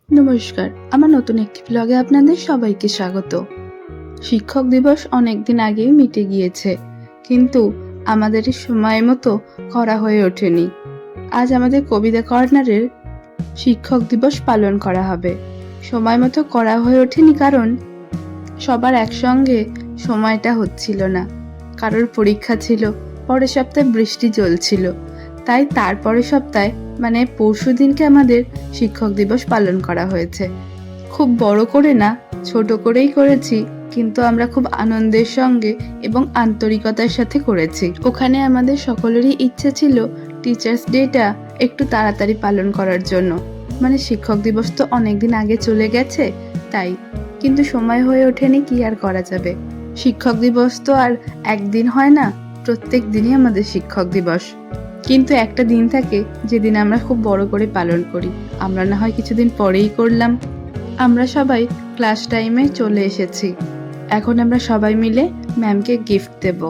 নমস্কার, আমার নতুন একটি ব্লগে আপনাদের সবাইকে স্বাগত। শিক্ষক দিবস অনেকদিন আগেই মিটে গিয়েছে, কিন্তু আমাদের সময় মতো করা হয়ে ওঠেনি। আজ আমাদের কবিতা কর্নারের শিক্ষক দিবস পালন করা হবে। সময় মতো করা হয়ে ওঠেনি কারণ সবার একসঙ্গে সময়টা হচ্ছিল না। কারোর পরীক্ষা ছিল, পরের সপ্তাহে বৃষ্টি চলছিল, তাই তারপরের সপ্তাহে মানে পরশু দিনকে আমাদের শিক্ষক দিবস পালন করা হয়েছে। খুব বড় করে না, ছোট করেই করেছি, কিন্তু আমরা খুব আনন্দের সঙ্গে এবং আন্তরিকতার সাথে করেছি। ওখানে আমাদের সকলেরই ইচ্ছে ছিল টিচার্স ডেটা একটু তাড়াতাড়ি পালন করার জন্য, মানে শিক্ষক দিবস তো অনেকদিন আগে চলে গেছে তাই, কিন্তু সময় হয়ে ওঠেনি, কি আর করা যাবে। শিক্ষক দিবস তো আর একদিন হয় না, প্রত্যেক দিনই আমাদের শিক্ষক দিবস। কিন্তু একটা দিন থাকে যেদিন আমরা খুব বড় করে পালন করি। আমরা না হয় কিছুদিন পরেই করলাম। আমরা সবাই ক্লাস টাইমে চলে এসেছি। এখন আমরা সবাই মিলে ম্যামকে গিফট দেব,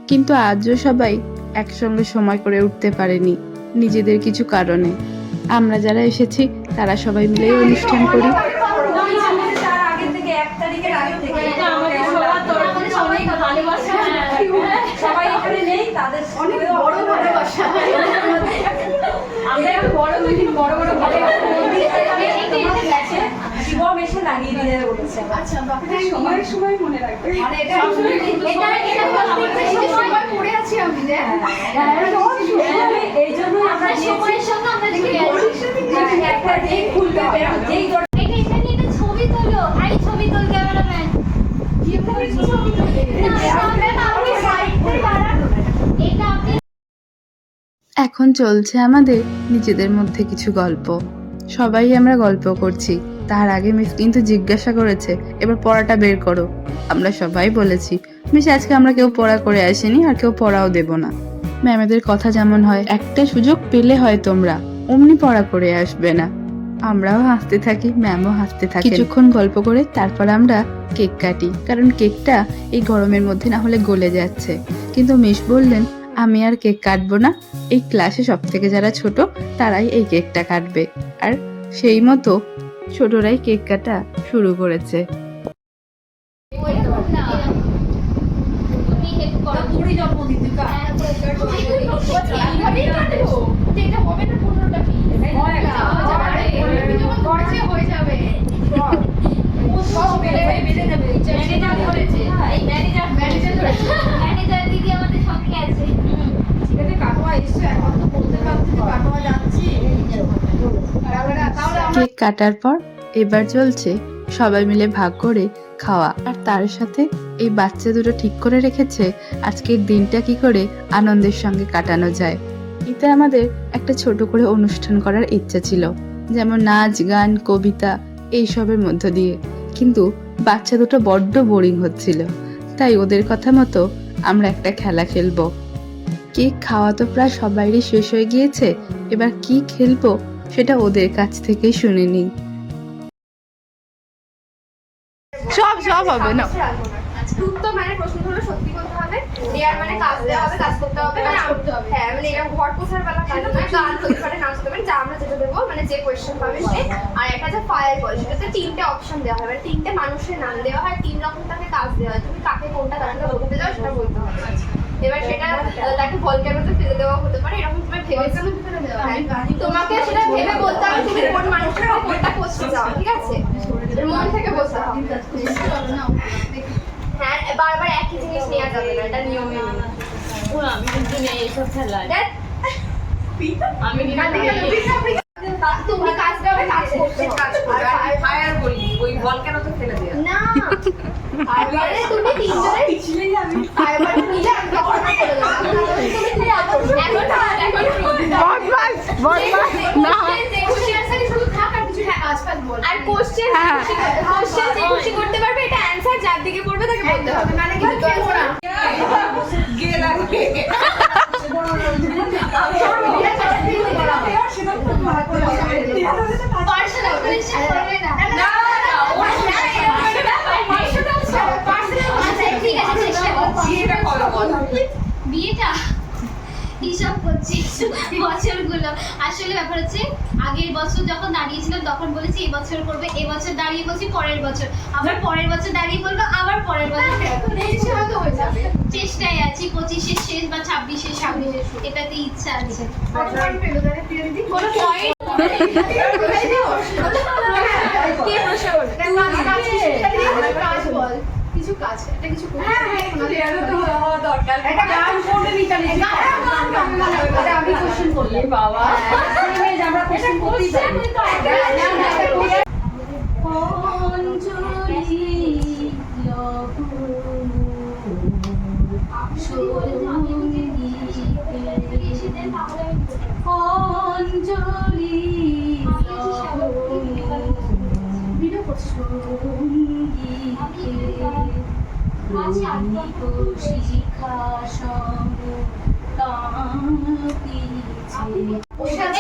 কিন্তু আজও সবাই একসঙ্গে সময় করে উঠতে পারেনি নিজেদের কিছু কারণে। আমরা যারা এসেছি তারা সবাই মিলে অনুষ্ঠান করি। সবাই এখানে নেই, তাদের অনেক বড় ভালোবাসা। আমরা একটু বড় বড় শিবম এসে লাগিয়ে দিয়ে বলেছে। আচ্ছা, সময় মনে রাখবে। মানে এটা সময় পড়ে আছি আমি যে এই জন্য আমরা সময়ের সঙ্গে আমরা একটা যেই খুলবে যেই ছবি তোলো, আই ছবি তোল ক্যামেরাম্যান। এখন চলছে আমাদের নিজেদের মধ্যে কিছু গল্প। সবাই আমরা গল্প করছি। তার আগে মিস কিন্তু জিজ্ঞাসা করেছে, এবার পড়াটা বের করো। আমরা সবাই বলেছি, মিস আজকে আমরা কেউ পড়া করে আসিনি, আর কেউ পড়াও দেব না। ম্যামেদের কথা যেমন হয়, একটা সুযোগ পেলে হয় তোমরা অমনি পড়া করে আসবে না। আমরাও হাসতে থাকি, ম্যামও হাসতে থাকে। কিছুক্ষণ গল্প করে তারপর আমরা কেক কাটি, কারণ কেকটা এই গরমের মধ্যে না হলে গলে যাচ্ছে। কিন্তু মিস বললেন, আমি আর কেক কাটবো না, এই ক্লাসে সব থেকে যারা ছোট তারাই এই কেকটা কাটবে। আর সেই মতো ছোটরাই কেক কাটা শুরু করেছে। কেক কাটার পর এবার চলছে সবাই মিলে ভাগ করে খাওয়া। আর তার সাথে এই বাচ্চা দুটো ঠিক করে রেখেছে আজকের দিনটা কি করে আনন্দের সঙ্গে কাটানো যায়। এতে আমাদের একটা ছোট করে অনুষ্ঠান করার ইচ্ছা ছিল, যেমন নাচ গান কবিতা এইসবের মধ্য দিয়ে, কিন্তু বাচ্চা দুটো বড্ড বোরিং হচ্ছিল, তাই ওদের কথা মতো আমরা একটা খেলা খেলবো। কেক খাওয়া তো প্রায় সবাইরই শেষ হয়ে গিয়েছে, এবার কি খেলবো সেটা ওদের কাছ থেকেই শুনে নিই। সব হবে না। উত্তর মানে প্রশ্নগুলো সত্যি করতে হবে, দেয়ার মানে কাজ দেওয়া হবে, কাজ করতে হবে, মানে হ্যাঁ মানে এরকম ঘর পোছার বেলা কাজ নয়, গান হতে পারে, নাচ করতে পারে, যা আমরা যেটা দেবো মানে যে কোয়েশ্চেন পাবে সে। আর একটা যে ফায়ার বল, সেটাতে তিনটে অপশন দেওয়া হয়, মানে তিনটে মানুষের নাম দেওয়া হয়, তিন রকম তাকে কাজ দেওয়া হয়, তুমি কাকে কোনটা তাকে বলতে যাও সেটা বলতে হবে। এবার সেটা তাকে ভলক্যানোতে ফেলে দেওয়া হতে পারে, এরকম তুমি ভেবে তোমাকে সেটা ভেবে বলতে হবে তুমি কোন মানুষের কোনটা কোশ্চেন চাও, ঠিক আছে? মন থেকে বলতে হবে। হ্যাঁ, বারবার একই জিনিস নেওয়া যাবে না, এটা নিয়মে নেই। আমি কিন্তু নেই এইসব খেলায়। আমি তুমি কাজ দেবে, কাজ করতে ফায়ার বলি, ওই বল কেন তো ফেলে দেয়া না। আরে তুমি তিনজনে পিছলে যাবে, ফায়ার নিলে আমি তখন করে দেব। আর কোশ্চেন যে খুশি করতে পারবে, এটা অ্যানসার যার দিকে পড়বে তাকে বলতে হবে, মানে কিন্তু খেলবো না। গিয়ে লাগবে বিয়েটা হিসাব করছি বছরগুলো। আসলে ব্যাপার হচ্ছে আগের বছর যখন দাঁড়িয়েছিলাম তখন বলেছি এবছর করবে, এবছর দাঁড়িয়ে বলছি পরের বছর, আবার পরের বছর দাঁড়িয়ে বলবো আবার পরের বছর। চেষ্টায় আছি 25-এর শেষ বা 26-এর সামনে, এটাতে ইচ্ছা আছে। কোনো point কে প্রশ্ন করবে? কাজ বল, কিছু কাজ, একটা কিছু করতে দরকার একটা গান করবে মিতালি জি। আমি কোশ্চেন করলে বাবা আমরা কোশ্চেন করতেই পারি।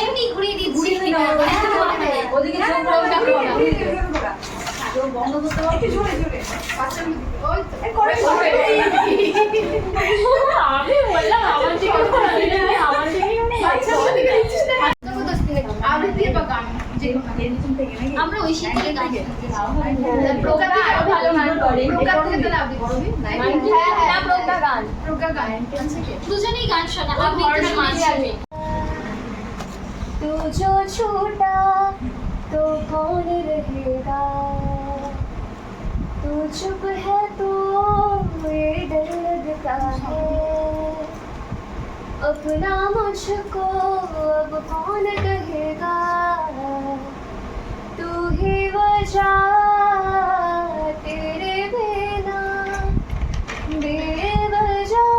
এমনি ঘুরিয়ে দিচ্ছি। ওদিকে চোখ বন্ধ করতে পারবে জোরে জোরে আমি বললাম আমার দিকে আমার দিকে আমরা ওই শীতের গান দুজনেই গান শোনা। तू जो छूटा तो कौन रहेगा, तू चुप है तो ये डर लगता है, अपना मुझको अब कौन कहेगा, तू ही वजह तेरे बिना बेवजह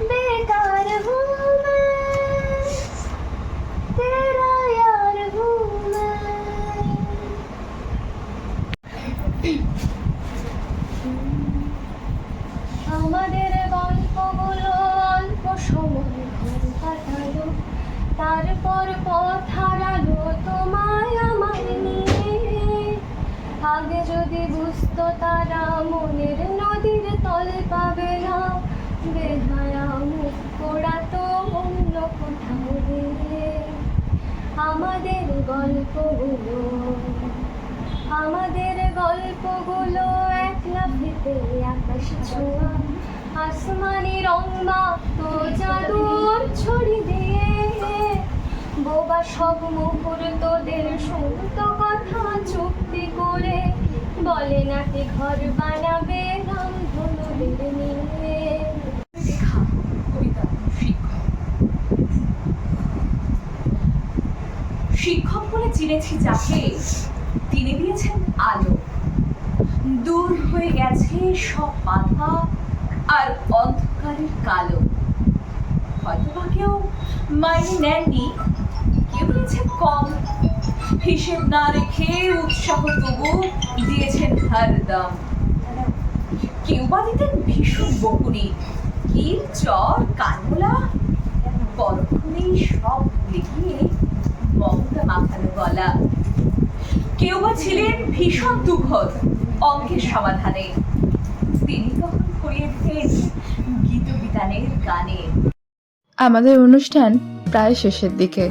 बेकार हूँ मैं, तेरा यार हूँ मैं। আমাদের গল্পগুলো অল্প সময় ঘর কাটালো, তারপর পথ হারালো তোমায় আমার নিয়ে। আগে যদি বুঝতো তারা মনের নদীর তল পাবে না, বেহায়া মুখ পোড়াতো অন্য কোথাও গিয়ে। আমাদের গল্পগুলো একলা ভেতে আকাশ ছোঁয়া, আসমানি রং মাখতো জাদুর ছড়ি দিয়ে। বোবা সব মুহূর্তদের শুনত কথা চুক্তি করে, বলে নাকি ঘর বানাবে রামধনুদের নিয়ে। শিক্ষক বলে চিনেছি যাকে, তিনি দিয়েছেন আলো, দূর হয়ে গেছে সব বাধা আর অন্ধকারের কালো। হয়তো বা কেউ মাইনে নেননি, কেউ দিয়েছেন কম, হিসেব না রেখে উৎসাহ তবু দিয়েছেন হরদম। কেউ বা দিতেন ভীষণ বকুনি, কিল চর কানমোলা, পরক্ষণেই সব ভুলে গিয়ে মমতা মাখানো গলা। কেউ বা ছিলেন ভীষণ তুখর অঙ্কের সমাধানে, তিনি তখন করিয়ে দিতেন গীত বিতানের গানে। আমাদের অনুষ্ঠান প্রায় শেষের দিকে।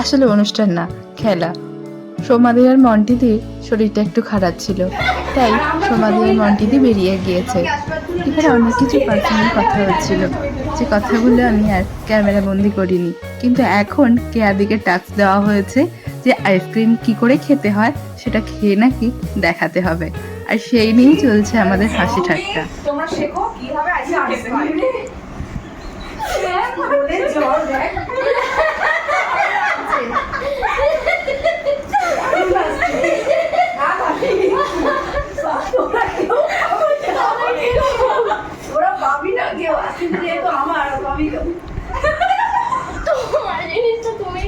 আসলে অনুষ্ঠান না, খেলা। সোমাদি আর মন্টিদির শরীরটা একটু খারাপ ছিল, তাই সোমাদি আর মন্টিদি বেরিয়ে গিয়েছে। এখানে অনেক কিছু পার্সোনাল কথা হচ্ছিল, যে কথাগুলো আমি আর ক্যামেরা বন্দি করিনি। কিন্তু এখন কেয়াদিকে টাস্ক দেওয়া হয়েছে যে আইসক্রিম কি করে খেতে হয় সেটা খেয়ে নাকি দেখাতে হবে, আর সেই নিয়েই চলছে আমাদের হাসি ঠাট্টা। তোমরা শেখো কিভাবে আইসক্রিম খেতে হয়। বলে জ্বর দেখ ওরা পাবি না কেউ, কিন্তু যেহেতু আমার পাবি না তোমার জিনিসটা তুমি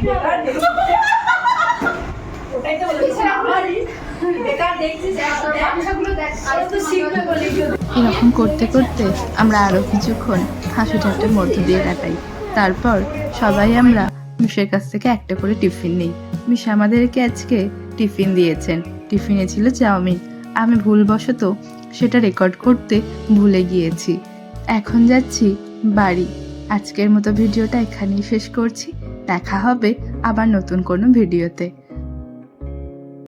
ওটাই তো বলেছি আমারই বেকার দেখছিস ব্যবসাগুলো দেখ আর তো শিখবে বলে এরকম করতে করতে আমরা আরো কিছুক্ষণ হাসি ঠাট্টার মধ্য দিয়ে কাটাই। তারপর সবাই আমরা মিশের কাছ থেকে একটা করে টিফিন নিই। মিশা আমাদেরকে আজকে টিফিন দিয়েছেন। টিফিনে ছিল চাউমিন। আমি ভুলবশত সেটা রেকর্ড করতে ভুলে গিয়েছি। এখন যাচ্ছি বাড়ি। আজকের মতো ভিডিওটা এখানেই শেষ করছি। দেখা হবে আবার নতুন কোনো ভিডিওতে।